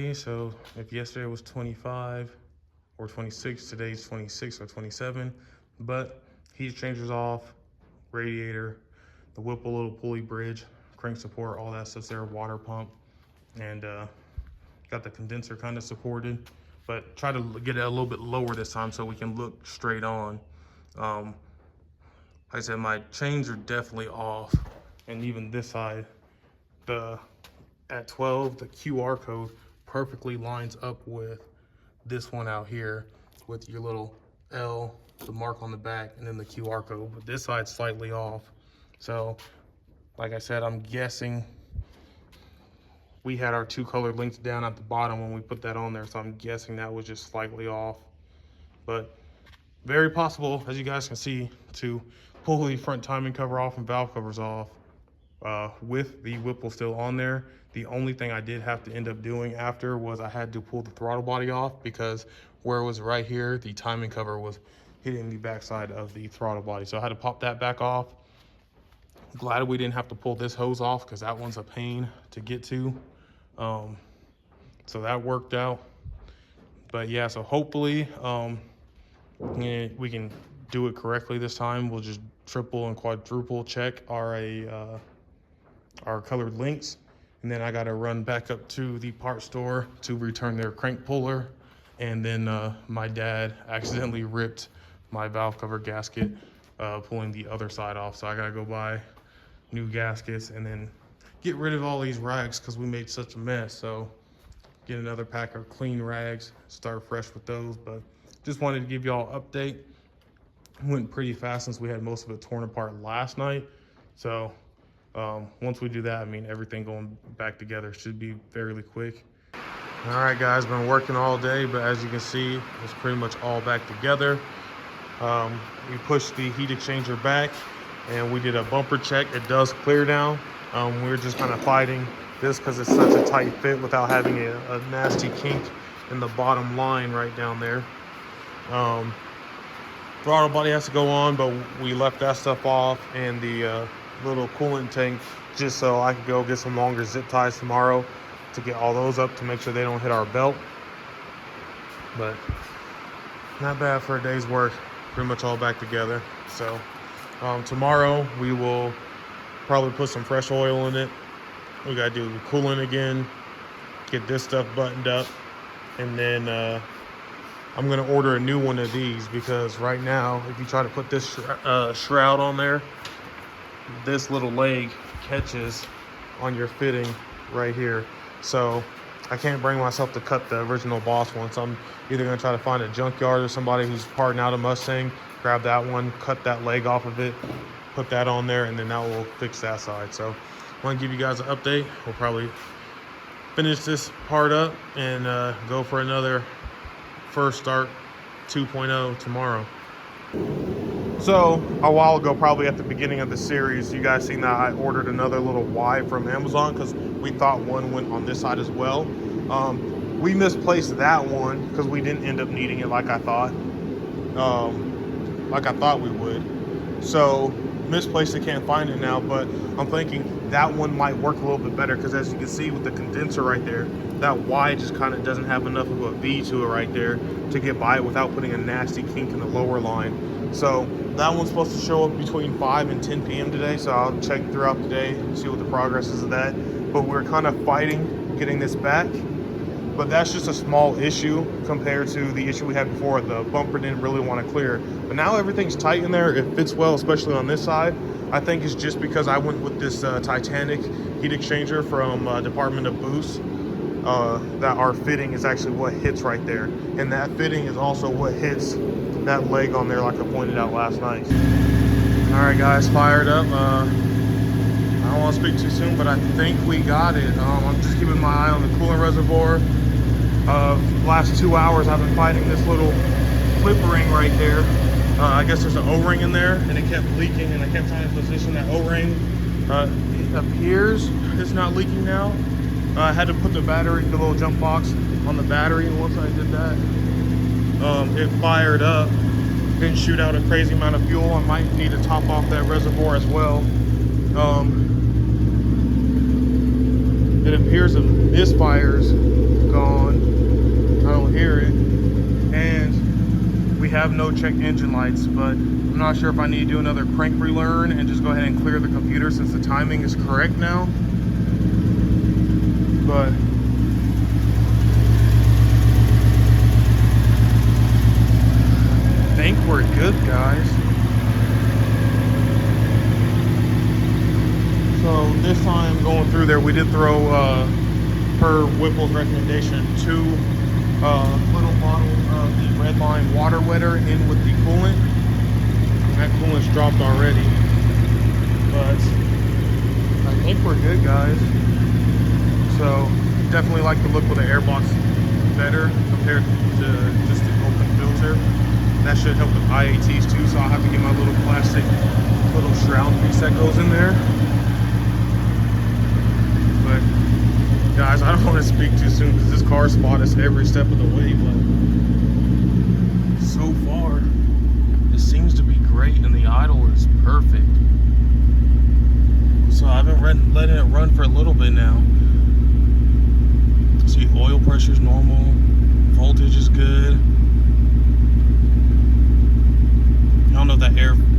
day. So if yesterday was 25 or 26, today's 26 or 27. But heat exchangers off, radiator, the Whipple little pulley bridge, crank support, all that stuff's there, water pump, and got the condenser kind of supported, but try to get it a little bit lower this time so we can look straight on. Like I said, my chains are definitely off, and even this side, at 12, the QR code perfectly lines up with this one out here with your little L, the mark on the back, and then the QR code, but this side's slightly off. So like I said, I'm guessing we had our two colored links down at the bottom when we put that on there, so I'm guessing that was just slightly off. But very possible, as you guys can see, to pull the front timing cover off and valve covers off with the Whipple still on there. The only thing I did have to end up doing after was I had to pull the throttle body off, because where it was right here, the timing cover was hitting the backside of the throttle body. So I had to pop that back off. Glad we didn't have to pull this hose off, because that one's a pain to get to. So that worked out. But yeah, so hopefully we can do it correctly this time. We'll just triple and quadruple check our colored links, and then I got to run back up to the part store to return their crank puller. And then my dad accidentally ripped my valve cover gasket pulling the other side off, so I gotta go buy new gaskets and then get rid of all these rags because we made such a mess. So get another pack of clean rags, start fresh with those. But just wanted to give y'all an update. Went pretty fast since we had most of it torn apart last night. So once we do that, I mean, everything going back together should be fairly quick. All right, guys, been working all day, but as you can see, it's pretty much all back together. We pushed the heat exchanger back and we did a bumper check. It does clear down. We were just kind of fighting this because it's such a tight fit without having a nasty kink in the bottom line right down there. Throttle body has to go on, but we left that stuff off, and the little coolant tank, just so I could go get some longer zip ties tomorrow to get all those up to make sure they don't hit our belt. But not bad for a day's work. Pretty much all back together. So tomorrow we will probably put some fresh oil in it. We gotta do the coolant again, get this stuff buttoned up, and then I'm gonna order a new one of these, because right now if you try to put this shroud on there, this little leg catches on your fitting right here. So I can't bring myself to cut the original Boss one, so I'm either gonna try to find a junkyard or somebody who's parting out a Mustang, grab that one, cut that leg off of it, put that on there, and then that will fix that side. So I want to give you guys an update. We'll probably finish this part up and go for another first start 2.0 tomorrow. So a while ago, probably at the beginning of the series, you guys seen that I ordered another little Y from Amazon because we thought one went on this side as well. We misplaced that one because we didn't end up needing it like I thought we would. So misplaced it, can't find it now, but I'm thinking that one might work a little bit better, because as you can see with the condenser right there, that Y just kind of doesn't have enough of a V to it right there to get by it without putting a nasty kink in the lower line. So that one's supposed to show up between 5 and 10 p.m. today, so I'll check throughout the day, see what the progress is of that. But we're kind of fighting getting this back. But that's just a small issue compared to the issue we had before. The bumper didn't really want to clear. But now everything's tight in there. It fits well, especially on this side. I think it's just because I went with this Titanic heat exchanger from Department of Boost. That our fitting is actually what hits right there. And that fitting is also what hits that leg on there, like I pointed out last night. All right, guys, fired up. I don't want to speak too soon, but I think we got it. I'm just keeping my eye on the coolant reservoir. Last 2 hours I've been fighting this little clip ring right there. I guess there's an O-ring in there, and it kept leaking, and I kept trying to position that O-ring. It appears it's not leaking now. I had to put the battery, the little jump box on the battery, and once I did that, it fired up. Didn't shoot out a crazy amount of fuel. I might need to top off that reservoir as well. It appears the misfires go on. I don't hear it. And we have no check engine lights, but I'm not sure if I need to do another crank relearn and just go ahead and clear the computer since the timing is correct now. But I think we're good, guys. So this time going through there, we did throw, per Whipple's recommendation, 2 little bottles of the Redline water wetter in with the coolant. And that coolant's dropped already. But I think we're good, guys. So definitely like the look of the airbox better compared to just the open filter. That should help with IATs too, so I'll have to get my little plastic little shroud piece that goes in there. But guys, I don't want to speak too soon because this car spot us every step of the way, but so far it seems to be great and the idle is perfect. So I've been letting it run for a little bit now. See, oil pressure is normal, voltage is good. I don't know if that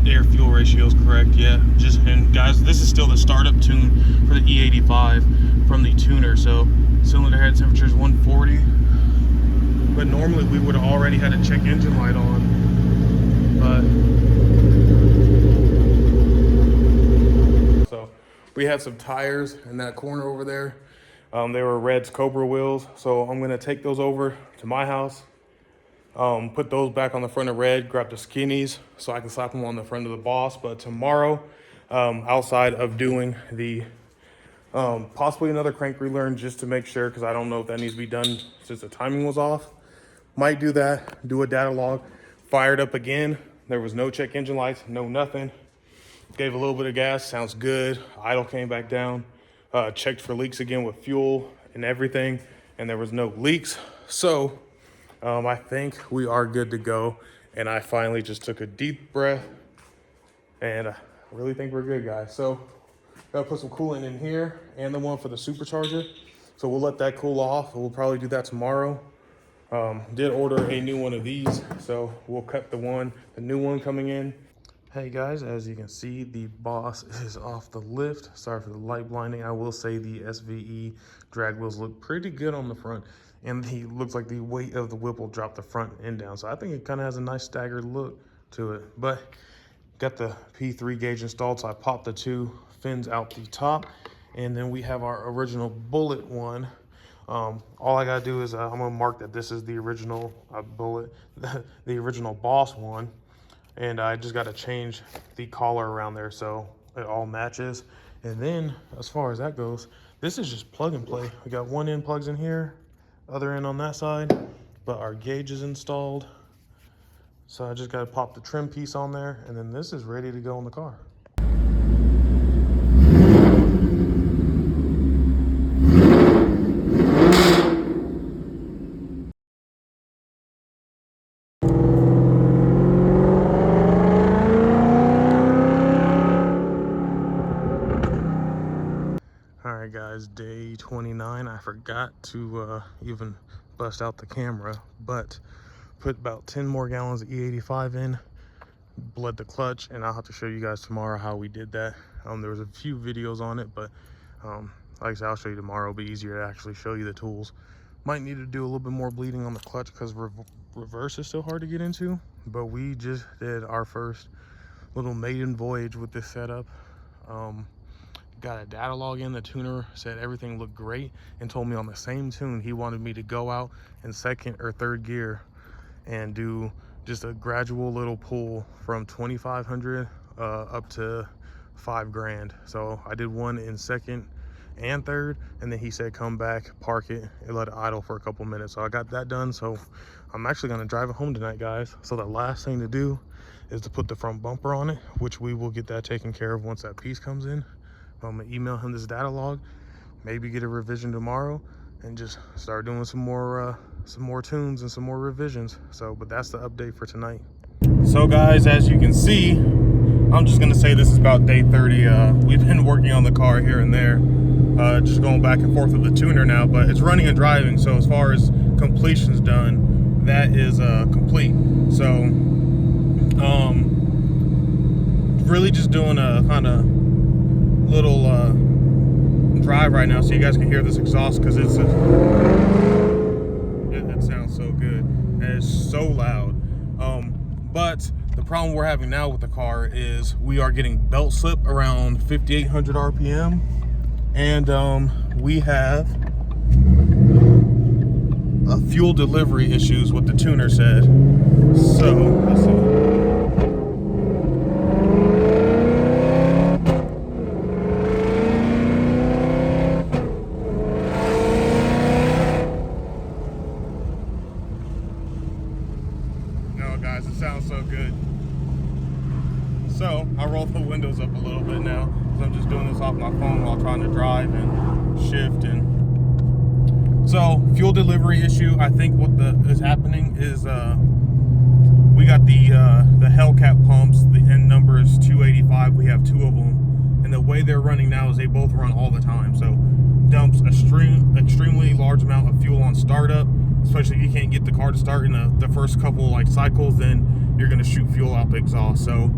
air fuel ratio is correct yet. And guys, this is still the startup tune for the E85 from the tuner. So cylinder head temperature is 140, but normally we would have already had a check engine light on. But so we had some tires in that corner over there. They were Red's Cobra wheels, so I'm gonna take those over to my house. Put those back on the front of Red, grab the skinnies so I can slap them on the front of the Boss. But tomorrow, outside of doing the possibly another crank relearn just to make sure, because I don't know if that needs to be done since the timing was off. Might do that, do a data log, fired up again. There was no check engine lights, no nothing. Gave a little bit of gas, sounds good. Idle came back down. Checked for leaks again with fuel and everything, and there was no leaks. So I think we are good to go. And I finally just took a deep breath, and I really think we're good, guys. So gotta put some coolant in here and the one for the supercharger. So we'll let that cool off. We'll probably do that tomorrow. Did order a new one of these, so we'll cut the new one coming in. Hey guys, as you can see, the Boss is off the lift. Sorry for the light blinding. I will say the SVE drag wheels look pretty good on the front, and he looks like the weight of the Whipple dropped the front end down. So I think it kind of has a nice staggered look to it. But got the P3 gauge installed, so I popped the 2 fins out the top, and then we have our original Bullet one. All I gotta do is I'm gonna mark that this is the original Bullet, the original Boss one. And I just got to change the collar around there so it all matches. And then as far as that goes, this is just plug and play. We got one end plugs in here, other end on that side, but our gauge is installed. So I just got to pop the trim piece on there, and then this is ready to go in the car. Alright guys, day 29. I forgot to even bust out the camera, but put about 10 more gallons of E85 in, bled the clutch, and I'll have to show you guys tomorrow how we did that. There was a few videos on it, but like I said, I'll show you tomorrow. It'll be easier to actually show you the tools. Might need to do a little bit more bleeding on the clutch because reverse is still hard to get into, but we just did our first little maiden voyage with this setup. Got a data log in. The tuner said everything looked great and told me on the same tune he wanted me to go out in 2nd or 3rd gear and do just a gradual little pull from 2,500 up to 5 grand. So I did one in 2nd and 3rd, and then he said come back, park it, and let it idle for a couple minutes. So I got that done. So I'm actually going to drive it home tonight, guys. So the last thing to do is to put the front bumper on it, which we will get that taken care of once that piece comes in. I'm gonna email him this data log, maybe get a revision tomorrow, and just start doing some more tunes and some more revisions. So, but that's the update for tonight. So guys, as you can see, I'm just gonna say this is about day 30. We've been working on the car here and there. just going back and forth with the tuner now, but it's running and driving. So as far as completion's done, that is complete. So really just doing a kind of little drive right now so you guys can hear this exhaust, because it sounds so good and it's so loud. But the problem we're having now with the car is we are getting belt slip around 5,800 RPM, and we have fuel delivery issues, what the tuner said. So let's see. Guys, it sounds so good. So I rolled the windows up a little bit now because I'm just doing this off my phone while trying to drive and shift. And so fuel delivery issue, I think what is happening is we got the Hellcat pumps. The end number is 285. We have 2 of them, and the way they're running now is they both run all the time. So dumps extremely large amount of fuel on startup. Especially if you can't get the car to start in the first couple like cycles, then you're going to shoot fuel out the exhaust. So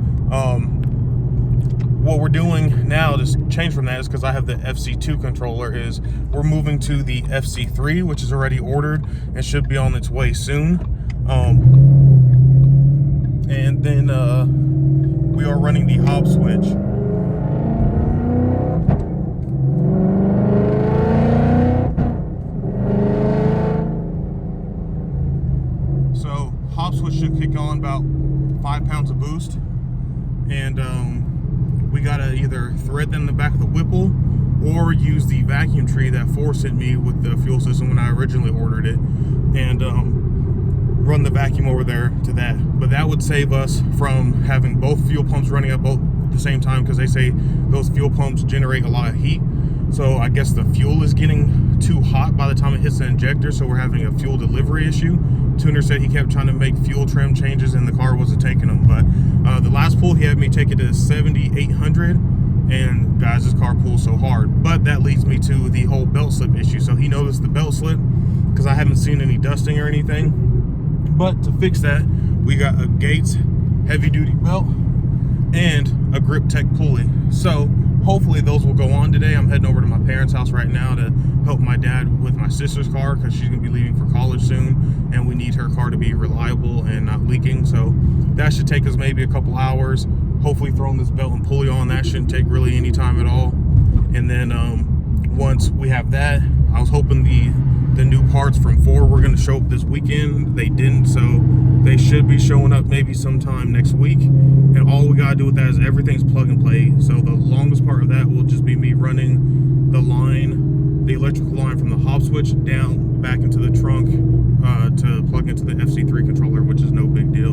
what we're doing now to change from that is, because I have the FC2 controller, is we're moving to the FC3, which is already ordered and should be on its way soon. And then we are running the hob switch. Hop switch should kick on about 5 pounds of boost, and we gotta either thread them in the back of the Whipple or use the vacuum tree that Ford sent me with the fuel system when I originally ordered it, and run the vacuum over there to that. But that would save us from having both fuel pumps running at the same time, because they say those fuel pumps generate a lot of heat. So I guess the fuel is getting too hot by the time it hits the injector, so we're having a fuel delivery issue. Tuner said he kept trying to make fuel trim changes and the car wasn't taking them. But the last pull he had me take it to 7,800, and guys, this car pulls so hard. But that leads me to the whole belt slip issue. So he noticed the belt slip because I haven't seen any dusting or anything. But to fix that, we got a Gates heavy duty belt and a Grip Tech pulley. So hopefully those will go on today. I'm heading over to my parents' house right now to help my dad with my sister's car, because she's gonna be leaving for college soon, and we need her car to be reliable and not leaking. So that should take us maybe a couple hours. Hopefully throwing this belt and pulley on, that shouldn't take really any time at all. And then once we have that, I was hoping the new parts from Ford were going to show up this weekend. They didn't, so they should be showing up maybe sometime next week. And all we gotta do with that is everything's plug and play. So the longest part of that will just be me running the electrical line from the hob switch down back into the trunk to plug into the FC3 controller, which is no big deal.